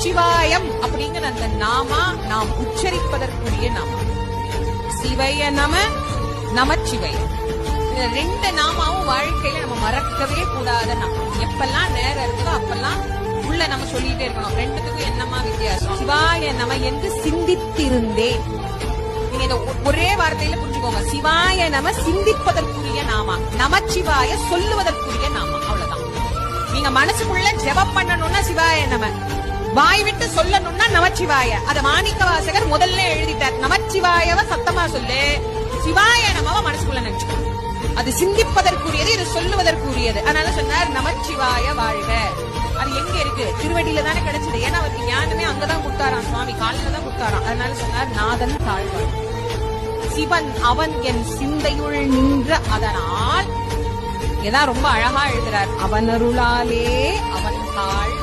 நமச்சிவாயம் அப்படிங்கிற அந்த நாமா நாம் உச்சரிப்பதற்குரிய நாமா. சிவய நம, நமச்சிவய. இந்த ரெண்டு நாமாவும் வாழ்க்கையில நம்ம மறக்கவே கூடாத நாம. எப்பெல்லாம் நேரம் இருக்கோ அப்பெல்லாம் உள்ள நம்ம சொல்லிட்டே இருக்கணும். ரெண்டுத்துக்கும் என்னமா வித்தியாசம்? சிவாய நம என்று சிந்தித்திருந்தேன். நீங்க இந்த ஒரே வார்த்தையில புரிஞ்சுக்கோங்க. சிவாய நம சிந்திப்பதற்குரிய நாமா, நமச்சிவாய சொல்லுவதற்குரிய நாமா. அவ்வளவுதான். நீங்க மனசுக்குள்ள ஜெபம் பண்ணணும்னா சிவாய நம, வாய் விட்டு சொல்லணும்னா நமச்சிவாய. அத மாணிக்க வாசகர் முதல்ல எழுதிட்டார். நமச்சிவாயவ சத்தமா சொல்லு, சிவாய நமவ மனசுக்குள்ள நினைச்சுக்கணும். அது சிந்திப்பதற்குரியது, இது சொல்லுவதற்குரியது. அதனால சொன்னார் நமச்சிவாய வாழ்க. அது எங்க இருக்கு? திருவடியில தானே கிடைச்சது. ஏன்னா அவருக்கு ஞானமே அங்கதான் கொடுத்தாராம், சுவாமி காலில தான் கொடுத்தாராம். அதனால சொன்னார் நாதன் தாழ்வாள், சிவன் அவன் என் சிந்தையுள் நின்ற அதனால். ஏதான் ரொம்ப அழகா எழுதுறார். அவனருளாலே அவன் தாழ்